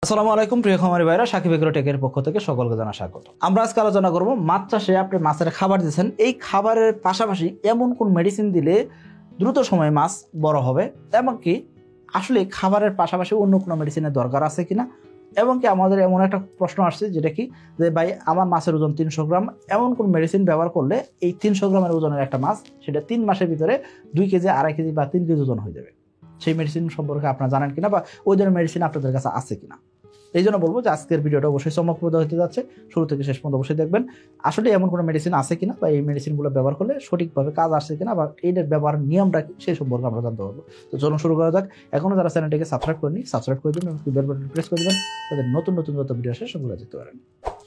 আসসালামু আলাইকুম প্রিয় খামারি ভাইরা, সাকিব এগ্রো টেকের পক্ষ থেকে সকলকে জানা স্বাগত। আমরা আজকে আলোচনা করব মাছ চাষে আপনি মাছের খাবার দিচ্ছেন, এই খাবারের পাশাপাশি এমন কোন মেডিসিন দিলে দ্রুত সময়ে মাছ বড় হবে, এবং কি আসলে খাবারের পাশাপাশি অন্য কোনো মেডিসিনের দরকার আছে কিনা, এবং কি আমাদের এমন একটা প্রশ্ন আসছে যেটা কি যে ভাই আমার মাছের ওজন 300 গ্রাম, এমন কোন মেডিসিন ব্যবহার করলে এই 300 গ্রামের ওজনের একটা মাছ সেটা 3 মাসের ভিতরে 2 কেজি, 2.5 কেজি বা 3 কেজি ওজন হয়ে যাবে। সেই মেডিসিন সম্পর্কে আপনারা জানেন কিনা বা ওই ধরনের মেডিসিন আপনাদের কাছে আছে কিনা। এই জন্য বলবো যে আজকের ভিডিওটা অবশ্যই চমকপ্রদ হতে যাচ্ছে, শুরু থেকে শেষ পর্যন্ত অবশ্যই দেখবেন আসলে এমন কোনো মেডিসিন আছে কিনা বা এই মেডিসিনগুলো ব্যবহার করলে সঠিকভাবে কাজ আসছে কিনা বা এইটার ব্যবহার নিয়মটা কি সেই সম্পর্কে আমরা জানতে পারবো। তো চলুন শুরু করা যাক। এখনো যারা চ্যানেলটিকে সাবস্ক্রাইব করেনি সাবস্ক্রাইব করে দিন, বেল বাটন প্রেস করে দিবেন, তাদের নতুন নতুন যত ভিডিও আসে সেগুলো যেতে পারেন।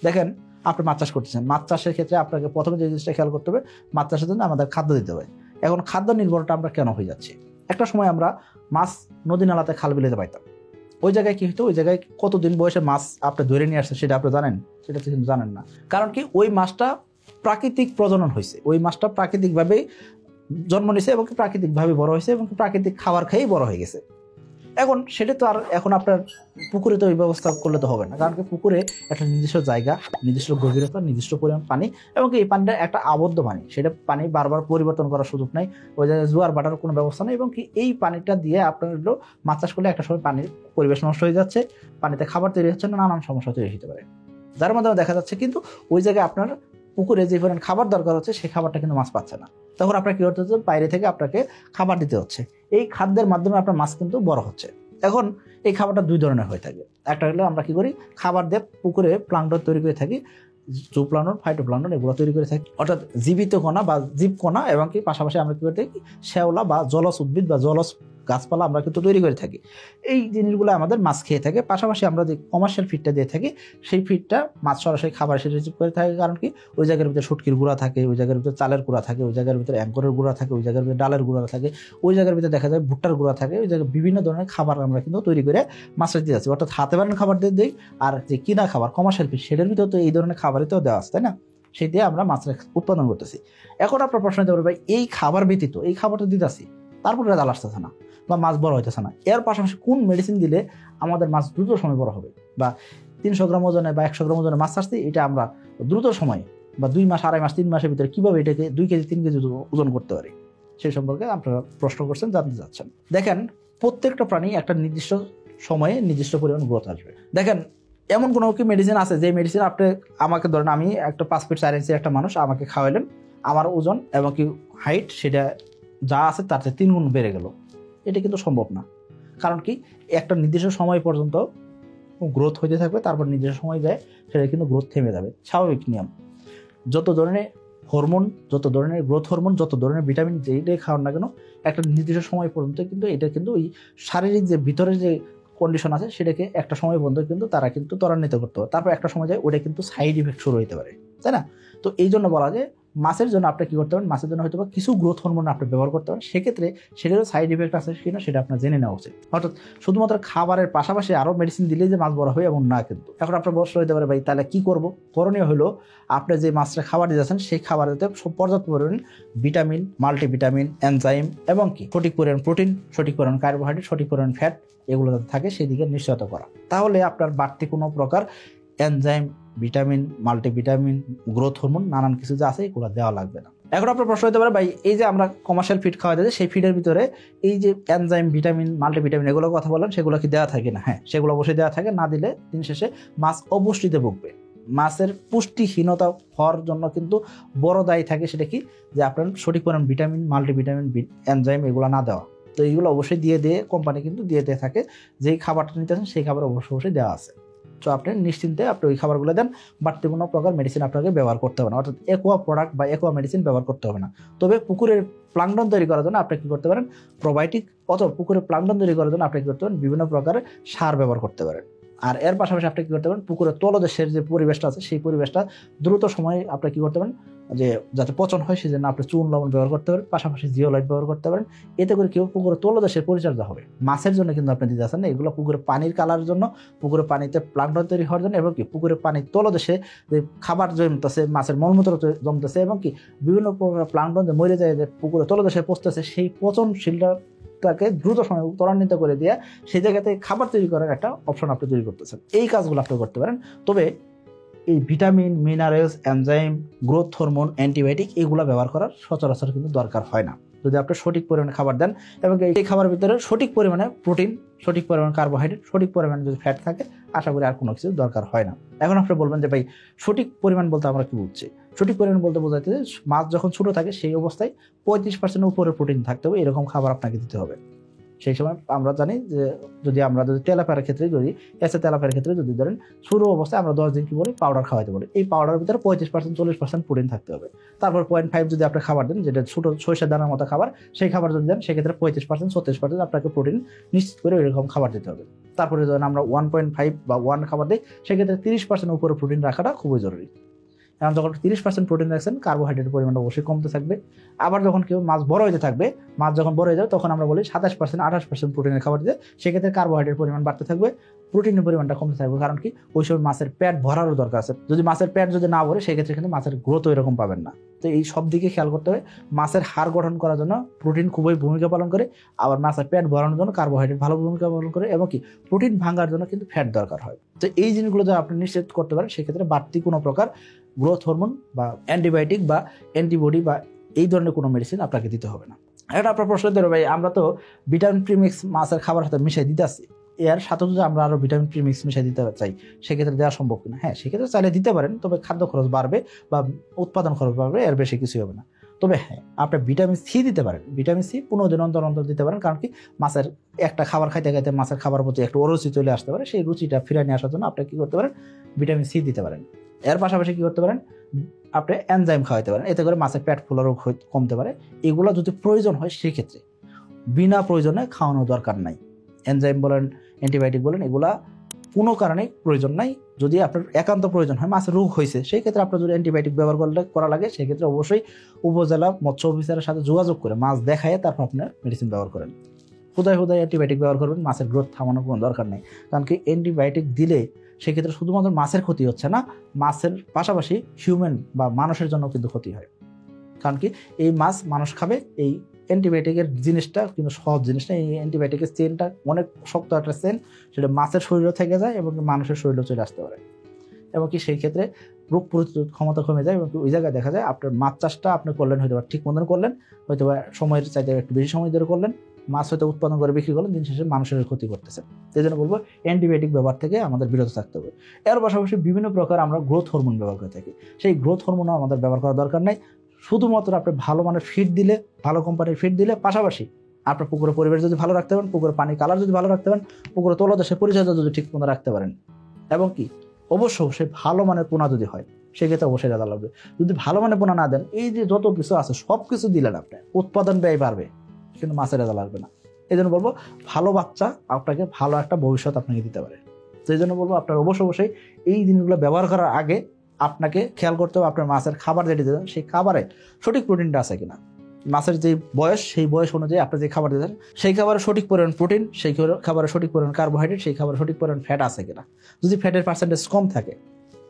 দেখেন, আপনি মাছ চাষ করতেছেন, মাছ চাষের ক্ষেত্রে আপনাকে প্রথমে যে জিনিসটা খেয়াল করতে হবে, মাছ চাষের জন্য আমাদের খাদ্য দিতে হবে। এখন খাদ্য নির্ভরটা আমরা কেন হয়ে যাচ্ছি? একটা সময় আমরা মাছ নদী নালাতে খাল বিলেতে পাইতাম, ওই জায়গায় কি হতো, ওই জায়গায় কতদিন বয়সে মাছ আপনি ধরে নিয়ে আসছে সেটা আপনি জানেন? সেটা তো কিন্তু জানেন না। কারণ কি ওই মাছটা প্রাকৃতিক প্রজনন হয়েছে, ওই মাছটা প্রাকৃতিকভাবেই জন্ম নিয়েছে এবং প্রাকৃতিকভাবে বড় হয়েছে এবং প্রাকৃতিক খাবার খেয়েই বড় হয়ে গেছে। এখন সেটা তো আর এখন আপনার পুকুরে তো ওই ব্যবস্থা করলে তো হবে না, কারণ কি পুকুরে একটা নির্দিষ্ট জায়গা, নির্দিষ্ট গভীরতা, নির্দিষ্ট পরিমাণ পানি, এবং এই পানিটা একটা আবদ্ধ পানি, সেটা পানি বারবার পরিবর্তন করার সুযোগ নাই, ওই জায়গায় জোয়ার বাটার কোনো ব্যবস্থা নেই, এবং কি এই পানিটা দিয়ে আপনার মাছ চাষ করলে একটা সময় পানির পরিবেশ নষ্ট হয়ে যাচ্ছে, পানিতে খাবার তৈরি হচ্ছে না, নানান সমস্যা তৈরি হতে পারে, যার মাধ্যমে দেখা যাচ্ছে কিন্তু ওই জায়গায় আপনার পুকুরে যে পরিমাণ খাবার দরকার হচ্ছে সেই খাবারটা কিন্তু মাছ পাচ্ছে না। তখন আপনার কি করতে হচ্ছে, বাইরে থেকে আপনাকে খাবার দিতে হচ্ছে, এই খাদ্যের মাধ্যমে আপনার মাছ কিন্তু বড় হচ্ছে। এখন এই খাবারটা দুই ধরনের হয়ে থাকে। একটা হলো আমরা কি করি, খাবার দিয়ে পুকুরে প্লাঙ্কটন তৈরি করে থাকি, জুপ্লাঙ্কটন, ফাইটোপ্লাঙ্কটন এগুলো তৈরি করে থাকি, অর্থাৎ জীবিত কণা বা জীবকণা, এবং কি পাশাপাশি আমরা কি করে থাকি, শ্যাওলা বা জলজ উদ্ভিদ বা জলজ গাছপালা আমরা কিন্তু তৈরি করে থাকি। এই জিনিসগুলো আমাদের মাছ খেয়ে থাকে। পাশাপাশি আমরা যে কমার্শিয়াল ফিডটা দিয়ে থাকি, সেই ফিডটা মাছ সরাসরি খাবার হিসেবে রিসিভ করে থাকে। কারণ কি ওই জায়গার ভিতরে শুটকির গুঁড়া থাকে, ওই জায়গার ভিতরে চালের গুঁড়া থাকে, ওই জায়গার ভিতরে অ্যাঙ্করের গুঁড়া থাকে, ওই জায়গার ভিতরে ডালের গুঁড়া থাকে, ওই জায়গার ভিতরে দেখা যায় ভুট্টার গুঁড়া থাকে, ওই জায়গায় বিভিন্ন ধরনের খাবার আমরা কিন্তু তৈরি করে মাছের দিয়ে যাচ্ছি। অর্থাৎ হাতে বানানো খাবার দিয়ে দিই, আর যে কিনা খাবার কমার্শিয়াল ফিড সেটার ভিতরে তো এই ধরনের খাবারই তো দেওয়া আছে, তাই না? সেই দিয়ে আমরা মাছের উৎপাদন করতেছি। এখন আপনার প্রশ্ন হতে পারে, ভাই এই খাবার ব্যতীত এই খাবারটা দিতেছি, তারপরে রেজাল্ট আসতেছে না বা মাছ বড় হইতেছে না, এর পাশাপাশি কোন মেডিসিন দিলে আমাদের মাছ দ্রুত সময় বড় হবে, বা 300 গ্রাম ওজনে বা 100 গ্রাম ওজনে মাছ আসছি, এটা আমরা দ্রুত সময়ে বা 2 মাস, 2.5 মাস, 3 মাসের ভিতরে কিভাবে এটাকে 2 কেজি, 3 কেজি ওজন করতে পারি, সেই সম্পর্কে আপনারা প্রশ্ন করছেন, জানতে চাচ্ছেন। দেখেন, প্রত্যেকটা প্রাণী একটা নির্দিষ্ট সময়ে নির্দিষ্ট পরিমাণ গ্রোথ আসবে। দেখেন, এমন কোনো কি মেডিসিন আছে যে মেডিসিন আপনি আমাকে ধরেন, আমি একটা 5 ফিট 4 ইঞ্চের একটা মানুষ, আমাকে খাওয়াইলেন, আমার ওজন এবং কি হাইট সেটা যা আছে তার চেয়ে 3 গুণ বেড়ে গেল? এটা কিন্তু সম্ভব না। কারণ কি একটা নির্দিষ্ট সময় পর্যন্ত গ্রোথ হইতে থাকবে, তারপর নির্দিষ্ট সময় যায় সেটা কিন্তু গ্রোথ থেমে যাবে, স্বাভাবিক নিয়ম। যত ধরনের হরমোন, যত ধরনের গ্রোথ হরমোন, যত ধরনের ভিটামিন যেইটাই খাওয়ান না কেন, একটা নির্দিষ্ট সময় পর্যন্ত কিন্তু এটা কিন্তু ওই শারীরিক যে ভিতরের যে কন্ডিশন আছে সেটাকে একটা সময় পর্যন্ত কিন্তু তারা কিন্তু ত্বরান্বিত করতে হবে। তারপর একটা সময় যায় ওটা কিন্তু সাইড ইফেক্ট শুরু হতে পারে, তাই না? তো এই জন্য বলা যায় মাছের জন্য আপনি কি করতে পারেন, মাছের জন্য হয়তো কিছু গ্রোথ হরমোন আপনি ব্যবহার করতে পারেন, সেক্ষেত্রে সেটারও সাইড ইফেক্ট আছে কিনা সেটা আপনার জেনে নেওয়া উচিত। অর্থাৎ শুধুমাত্র খাবারের পাশাপাশি আরও মেডিসিন দিলেই যে মাছ বড় হয় এমন না কিন্তু। এখন আপনার প্রশ্ন হতে পারে, ভাই তাহলে কি করবো? করণীয় হলো, আপনি যে মাছটা খাবার দিয়েছেন সেই খাবারেতে পর্যাপ্ত পরিমাণ ভিটামিন, মাল্টিভিটামিন, এনজাইম, এবং কি সঠিক পরিমাণ প্রোটিন, সঠিক পরিমাণ কার্বোহাইড্রেট, সঠিক পরিমাণ ফ্যাট এগুলো যাতে থাকে সেই দিকে নিশ্চয়তা করা। তাহলে আপনার বাড়তি কোনো প্রকার enzyme, vitamin, multivitamin, growth hormone নানান কিছু যে আছে এগুলো দেওয়া লাগবে না। এখন আপনার প্রশ্ন হতে পারে, ভাই এই যে আমরা কমার্শিয়াল ফিড খাওয়া যায় সেই ফিডের ভিতরে এই যে এনজাইম, ভিটামিন, মাল্টিভিটামিন এগুলোর কথা বলেন, সেগুলো কি দেওয়া থাকে না? হ্যাঁ, সেগুলো অবশ্যই দেওয়া থাকে। না দিলে দিন শেষে মাছ অপুষ্টিতে ভুগবে। মাছের পুষ্টিহীনতা হওয়ার জন্য কিন্তু বড় দায়ী থাকে সেটা কি, যে আপনার সঠিক পরিমাণ ভিটামিন, মাল্টিভিটামিন, এনজাইম এগুলো না দেওয়া। তো এইগুলো অবশ্যই দিয়ে কোম্পানি কিন্তু দিয়ে থাকে, যেই খাবারটা নিতেছেন সেই খাবার অবশ্যই দেওয়া আছে। তো আপনি নিশ্চিন্তে আপনি ওই খাবারগুলো দেন, বাড়তি কোনো প্রকার মেডিসিন আপনাকে ব্যবহার করতে হবে না, অর্থাৎ একোয়া প্রোডাক্ট বা একোয়া মেডিসিন ব্যবহার করতে হবে না। তবে পুকুরের প্লাঙ্কটন তৈরি করার জন্য আপনি কি করতে পারেন, প্রোবায়োটিক, অথবা পুকুরের প্লাঙ্কটন তৈরি করার জন্য আপনি কি করতে পারেন, বিভিন্ন প্রকারের সার ব্যবহার করতে পারেন। আর এর পাশাপাশি আপনি কি করতে পারেন, পুকুরের তলদেশের যে পরিবেশটা আছে সেই পরিবেশটা দ্রুত সময়ে আপনি কি করতে পারেন, যে যাতে পচন হয় সেই জন্য আপনি চুন লবণ ব্যবহার করতে পারেন, পাশাপাশি জিওলাইট ব্যবহার করতে পারেন। এতে করে কেউ পুকুরের তলদেশের পরিচর্যা হবে। মাছের জন্য কিন্তু আপনি দিতে আসেন না, এগুলো পুকুরের পানির কালারের জন্য, পুকুরের পানিতে প্লাঙ্কটন তৈরি হওয়ার জন্য, এবং কি পুকুরের পানির তলদেশে যে খাবার জমতেছে, মাছের মলমূত্র জমতেছে, এবং কি বিভিন্ন প্রকার প্লাঙ্কটন যে মরে যায়, যে পুকুরের তলদেশে পচতেছে, সেই পচনশীলটা গ্রোথটাকে দ্রুত সময় ত্বরান্বিত করে দিয়ে সেই জায়গাতে খাবার তৈরি করার একটা অপশন আপনি তৈরি করতেছেন। এই কাজগুলো আপনি করতে পারেন। তবে এই vitamin, minerals, enzyme, growth hormone, antibiotic এগুলো ব্যবহার করার সচরাচর কিন্তু দরকার হয় না যদি আপনি সঠিক পরিমাণে খাবার দেন এবং এই খাবারের ভিতরে সঠিক পরিমাণে প্রোটিন, সঠিক পরিমাণে কার্বোহাইড্রেট, সঠিক পরিমাণে যদি ফ্যাট থাকে, আশা করি আর কোনো কিছু দরকার হয় না। এখন আপনি বলবেন যে ভাই সঠিক পরিমাণ বলতে আমরা কি বুঝছি? সঠিক পরিমাণ বলতে বোঝাতে মাছ যখন ছোট থাকে সেই অবস্থায় 35% উপরে প্রোটিন থাকতে হবে, এরকম খাবার আপনাকে দিতে হবে। সেই সময় আমরা জানি যে যদি তেলাপিয়ার ক্ষেত্রে তেলাপিয়ার ক্ষেত্রে যদি ধরেন শুরু অবস্থায় আমরা 10 দিন কি বলি পাউডার খাওয়াতে বলি, এই পাউডারের ভিতরে 35%-40% প্রোটিন থাকতে হবে। তারপর 0.5 যদি আপনি খাবার দেন, যেটা ছোট সরিষার দানার মতো খাবার, সেই খাবার যদি দেন সেক্ষেত্রে 35%-36% আপনাকে প্রোটিন নিশ্চিত করে এরকম খাবার দিতে হবে। তারপরে যখন আমরা 1.5 বা 1 খাবার দিই সেক্ষেত্রে 30% উপরে প্রোটিন রাখাটা খুবই জরুরি। এখন যখন 30% প্রোটিন রাখছেন, কার্বোহাইড্রেটের পরিমাণটা অবশ্যই কমতে থাকবে। আবার যখন কেউ মাছ বড় হয়ে থাকবে, মাছ যখন বড় হয়ে যাবে তখন আমরা বলি 27%-28% প্রোটিনের খাবার দিতে, সেক্ষেত্রে কার্বোহাইড্রেটের পরিমাণ বাড়তে থাকবে, প্রোটিনের পরিমাণটা কমতে থাকবে। কারণ কি, ওই সময় মাছের পেট ভরারও দরকার আছে। যদি মাছের পেট যদি না ভরে সেক্ষেত্রে কিন্তু মাছের গ্রোথও এরকম পাবেন না। তো এই সব দিকে খেয়াল করতে হবে। মাছের হাড় গঠন করার জন্য প্রোটিন খুবই ভূমিকা পালন করে, আবার মাছের পেট ভরানোর জন্য কার্বোহাইড্রেট ভালো ভূমিকা পালন করে, এবং কি প্রোটিন ভাঙার জন্য কিন্তু ফ্যাট দরকার হয়। তো এই জিনিসগুলো যদি আপনি নিশ্চিত করতে পারেন সেক্ষেত্রে বাড়তি কোনো প্রকার গ্রোথ হরমোন বা অ্যান্টিবায়োটিক বা অ্যান্টিবডি বা এই ধরনের কোনো মেডিসিন আপনাকে দিতে হবে না। এখন আপনার প্রশ্ন ধরো ভাই, আমরা তো ভিটামিন প্রিমিক্স মাছের খাবার সাথে মিশিয়ে দিতে আসছি, এর সাথে যদি আমরা আরো ভিটামিন প্রিমিক্স মিশিয়ে দিতে চাই সেক্ষেত্রে দেওয়া সম্ভব কিনা? হ্যাঁ, সেক্ষেত্রে চাইলে দিতে পারেন, তবে খাদ্য খরচ বাড়বে বা উৎপাদন খরচ বাড়বে, এর বেশি কিছুই হবে না। তবে হ্যাঁ, আপনি ভিটামিন সি দিতে পারেন। ভিটামিন সি 15 দিন অন্তর অন্তর দিতে পারেন। কারণ কি, মাছের একটা খাবার খাইতে খাইতে মাছের খাবার প্রতি একটু অরুচি চলে আসতে পারে, সেই রুচিটা ফিরে নিয়ে আসার জন্য আপনি কি করতে পারেন, ভিটামিন সি দিতে পারেন। এর পাশাপাশি কি করতে পারেন, আপনি এনজাইম খাওয়াতে পারেন, এতে করে মাছের পেট ফোলারও কমতে পারে। এগুলো যদি প্রয়োজন হয় সেক্ষেত্রে, বিনা প্রয়োজনে খাওয়ানোর দরকার নাই। এনজাইম বলেন, অ্যান্টিবায়োটিক বলেন, এগুলা কোনো কারণে প্রয়োজন নাই। যদি আপনার একান্ত প্রয়োজন হয়, মাছের রোগ হয়েছে, সেই ক্ষেত্রে আপনার যদি অ্যান্টিবায়োটিক ব্যবহার করা লাগে সেক্ষেত্রে অবশ্যই উপজেলা মৎস্য অফিসারের সাথে যোগাযোগ করে মাছ দেখায় তারপর আপনার মেডিসিন ব্যবহার করেন। হুদায় অ্যান্টিবায়োটিক ব্যবহার করবেন, মাছের গ্রোথ থামানোর কোনো দরকার নেই। কারণ কি, অ্যান্টিবায়োটিক দিলে সেক্ষেত্রে শুধুমাত্র মাছের ক্ষতি হচ্ছে না, মাছের পাশাপাশি হিউম্যান বা মানুষের জন্য কিন্তু ক্ষতি হয়। কারণ কি, এই মাছ মানুষ খাবে, এই অ্যান্টিবায়োটিকের জিনিসটা কিন্তু সহজ জিনিস না। এই অ্যান্টিবায়োটিকের চেনটা অনেক শক্ত একটা চেন, সেটা মাছের শরীরেও থেকে যায় এবং মানুষের শরীরেও চলে আসতে পারে, এবং কি সেই ক্ষেত্রে রোগ প্রতিরোধ ক্ষমতা কমে যায়। এবং ওই জায়গায় দেখা যায় আপনার মাছ চাষটা আপনি করলেন হয়তো ঠিক মতন করলেন, হয়তো সময়ের চাইতে একটু বেশি সময় ধরে করলেন, মাছ হয়তো উৎপাদন করে বিক্রি করলেন, দিন শেষে মানুষের ক্ষতি করতেছে। এই জন্য বলবো অ্যান্টিবায়োটিক ব্যবহার থেকে আমাদের বিরত থাকতে হবে। এর পাশাপাশি বিভিন্ন প্রকার আমরা গ্রোথ হরমোন ব্যবহার করে থাকি, সেই গ্রোথ হরমোনও আমাদের ব্যবহার করার দরকার নাই। শুধুমাত্র আপনি ভালো মানের ফিড দিলে, ভালো কোম্পানির ফিড দিলে, পাশাপাশি আপনার পুকুরের পরিবেশ যদি ভালো রাখতে পারেন, পুকুরের পানি কালার যদি ভালো রাখতে পারেন, পুকুরের তলদেশের পরিচর্যা যদি ঠিক মতো রাখতে পারেন, এবং কি অবশ্যই ভালো মানের পোনা যদি হয় সেক্ষেত্রে অবশ্যই রেজাল্ট লাগবে। যদি ভালো মানের পোনা না দেন, এই যে যত কিছু আছে সব কিছু দিলেন, আপনি উৎপাদন ব্যয় বাড়বে কিন্তু মাছের রেজাল্ট আসবে না। এই জন্য বলবো, ভালো বাচ্চা আপনাকে ভালো একটা ভবিষ্যৎ আপনাকে দিতে পারে। তো এই জন্য বলবো, আপনার অবশ্যই এই জিনিসগুলো ব্যবহার করার আগে আপনাকে খেয়াল করতে হবে আপনার মাছের খাবার যেটি দেবেন সেই খাবারে সঠিক প্রোটিনটা আছে কিনা। মাছের যে বয়স, সেই বয়স অনুযায়ী আপনি যে খাবার দিতেন সেই খাবারে সঠিক পরিমাণ প্রোটিন, সেই খাবারে সঠিক পরিমাণ কার্বোহাইড্রেট, সেই খাবারে সঠিক পরিমাণ ফ্যাট আছে কিনা। যদি ফ্যাটের পার্সেন্টেজ কম থাকে,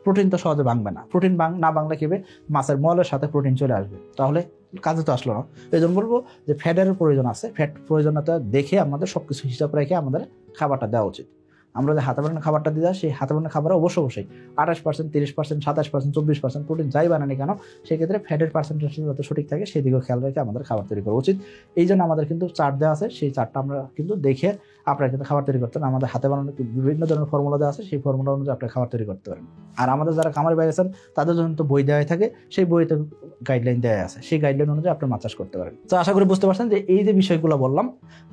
প্রোটিন তো সহজে ভাঙবে না। প্রোটিন না ভাঙলে কি হবে, মাছের মলের সাথে প্রোটিন চলে আসবে, তাহলে কাজে তো আসলো না। এই জন্য বলবো যে ফ্যাটের প্রয়োজন আছে, ফ্যাট প্রয়োজনীয়তা দেখে আমাদের সবকিছু হিসাব রেখে আমাদের খাবারটা দেওয়া উচিত। আমরা যে হাতে বানানো খাবারটা দিয়ে সেই হাতে বানানো খাবারে অবশ্যই 28%, 30%, 27%, 24% প্রোটিন যাই বানানি কেন, সেক্ষেত্রে ফ্যাটের পার্সেন্টেজ যাতে সঠিক থাকে সেই দিকেও খেয়াল রেখে আমাদের খাবার তৈরি করা উচিত। এই জন্য আমাদের কিন্তু চার্ট দেওয়া আছে, সেই চার্টটা আমরা কিন্তু দেখে আপনারা কিন্তু খাবার তৈরি করতে পারেন। আমাদের হাতে বানানো বিভিন্ন ধরনের ফর্মুলা দেওয়া আছে, সেই ফর্মুলা অনুযায়ী আপনারা খাবার তৈরি করতে পারেন। আর আমাদের যারা খামারি ভাই আছেন তাদের জন্য তো বই দেওয়া থাকে, সেই বইতে গাইডলাইন দেওয়া আছে, সেই গাইডলাইন অনুযায়ী আপনি মাছ চাষ করতে পারেন। তো আশা করি বুঝতে পারছেন যে এই যে বিষয়গুলো বললাম,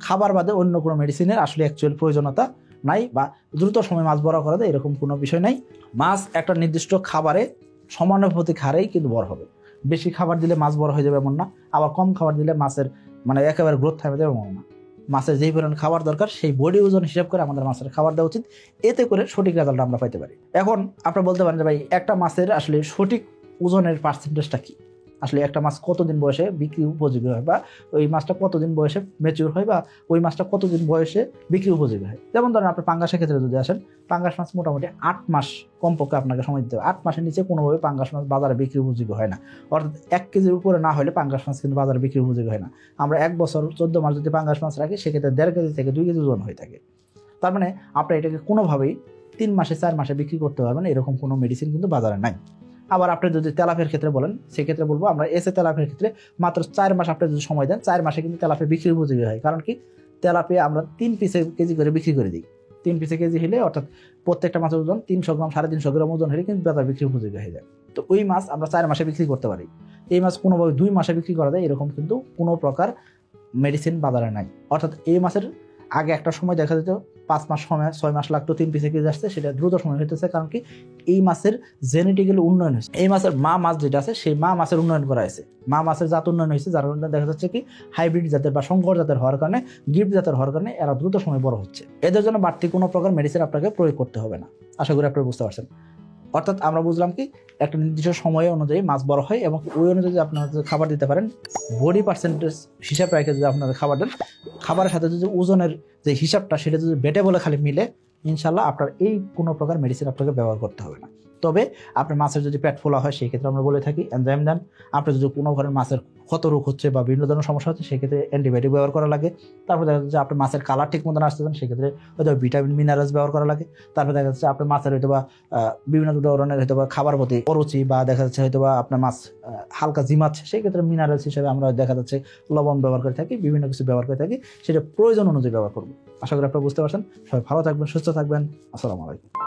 খাবার বাদে অন্য কোনো মেডিসিনের আসলে অ্যাকচুয়াল প্রয়োজনীয়তা নাই, বা দ্রুত সময় মাছ বড় করা যায় এরকম কোনো বিষয় নাই। মাছ একটা নির্দিষ্ট খাবারে সমানুপাতিক হারেই কিন্তু বড় হবে। বেশি খাবার দিলে মাছ বড় হয়ে যাবে এমন না, আবার কম খাবার দিলে মাছের একেবারে গ্রোথ থামে যাবে এমন না। মাছের যেই পরিমাণ খাবার দরকার সেই বডি ওজন হিসাব করে আমাদের মাছের খাবার দেওয়া উচিত, এতে করে সঠিক রেজাল্ট আমরা পাইতে পারি। এখন আপনারা বলতে পারেন যে ভাই, একটা মাছের আসলে সঠিক ওজনের পার্সেন্টেজটা কি? আসলে একটা মাছ কতদিন বয়সে বিক্রি উপযোগী হয়, বা ওই মাছটা কতদিন বয়সে ম্যাচিউর হয়, বা ওই মাছটা কতদিন বয়সে বিক্রি উপযোগী হয়। যেমন ধরেন আপনি পাঙ্গাসের ক্ষেত্রে যদি আসেন, পাঙ্গাস মাছ মোটামুটি 8 মাস কমপক্ষে আপনাকে সময় দিতে হবে। 8 মাসের নিচে কোনোভাবে পাঙ্গাস মাছ বাজারে বিক্রি উপযোগী হয় না। অর্থাৎ 1 কেজির উপরে না হলে পাঙ্গাস মাছ কিন্তু বাজারে বিক্রি উপযোগী হয় না। আমরা 1 বছর 14 মাস যদি পাঙ্গাস মাছ রাখি, সেক্ষেত্রে 1.5 কেজি থেকে 2 কেজি ওজন হয়ে থাকে। তার মানে আপনি এটাকে কোনোভাবেই 3 মাসে 4 মাসে বিক্রি করতে পারবেন, এরকম কোনো মেডিসিন কিন্তু বাজারে নাই। আবার আপনি যদি তেলাপিয়ার ক্ষেত্রে বলেন, সেক্ষেত্রে বলবো আমরা এসে তেলাপিয়ার ক্ষেত্রে মাত্র 4 মাস আপনি যদি সময় দেন, 4 মাসে কিন্তু তেলাপিয়া বিক্রি উপযোগী হয়। কারণ কি, তেলাপিয়া আমরা 3 পিসে কেজি করে বিক্রি করে দিই। 3 পিসে কেজি হলে অর্থাৎ প্রত্যেকটা মাছের ওজন 300 গ্রাম 350 গ্রাম ওজন হলে কিন্তু বাজার বিক্রি উপযোগী হয়ে যায়। তো ওই মাছ আমরা 4 মাসে বিক্রি করতে পারি। এই মাছ কোনোভাবে 2 মাসে বিক্রি করা যায় এরকম কিন্তু কোনো প্রকার মেডিসিন বাজারে নাই। অর্থাৎ এই মাছের আগে একটা সময় দেখা যেত 5 মাস সময় 6 মাস লাগতো 3 পিসে কেজি আসছে, সেটা দ্রুত সময় হইতেছে। কারণ কি, এই মাছের জেনেটিক্যালি উন্নয়ন হয়েছে। এই মাছের মা মাছ যেটা আছে, সেই মা মাছের উন্নয়ন করা হয়েছে, মা মাছের জাত উন্নয়ন হয়েছে, যার কারণে দেখা যাচ্ছে কি হাইব্রিড জাতের বা সংকর জাতের হওয়ার কারণে, গিফট জাতের হওয়ার কারণে এরা দ্রুত সময় বড় হচ্ছে। এদের জন্য বাড়তি কোনো প্রকার মেডিসিন আপনাকে প্রয়োগ করতে হবে না। আশা করি আপনারা বুঝতে পারছেন। অর্থাৎ আমরা বুঝলাম কি, একটা নির্দিষ্ট সময় অনুযায়ী মাছ বড় হয় এবং ওই অনুযায়ী যদি আপনারা খাবার দিতে পারেন, বডি পার্সেন্টেজ হিসাব রেখে যদি আপনারা খাবার দেন, খাবারের সাথে যদি ওজনের যে হিসাবটা সেটা যদি বেটে বলে খালি মিলে, ইনশাল্লাহ আপনার এই কোনো প্রকার মেডিসিন আপনাকে ব্যবহার করতে হবে না। তবে আপনার মাছের যদি পেট ফোলা হয়, সেই ক্ষেত্রে আমরা বলে থাকি এনজাইম দেন। আপনার যদি কোনো ধরনের মাছের ক্ষত রোগ হচ্ছে বা বিভিন্ন ধরনের সমস্যা হচ্ছে, সেক্ষেত্রে অ্যান্টিবায়োটিক ব্যবহার করা লাগে। তারপর দেখা যাচ্ছে আপনার মাছের কালার ঠিক মতন আসতেছেন, সেক্ষেত্রে হয়তো ভিটামিন মিনারেলস ব্যবহার করা লাগে। তারপর দেখা যাচ্ছে আপনার মাছের হয়তো বা বিভিন্ন ধরনের হয়তো বা খাবার প্রতি অরুচি, বা দেখা যাচ্ছে হয়তো বা আপনার মাছ হালকা জিমাচ্ছে, সেই ক্ষেত্রে মিনারেলস হিসেবে আমরা দেখা যাচ্ছে লবণ ব্যবহার করে থাকি, বিভিন্ন কিছু ব্যবহার করে থাকি, সেটা প্রয়োজন অনুযায়ী ব্যবহার করবো। আশা করি আপনারা বুঝতে পারছেন। সবাই ভালো থাকবেন, সুস্থ থাকবেন। আসসালামু আলাইকুম।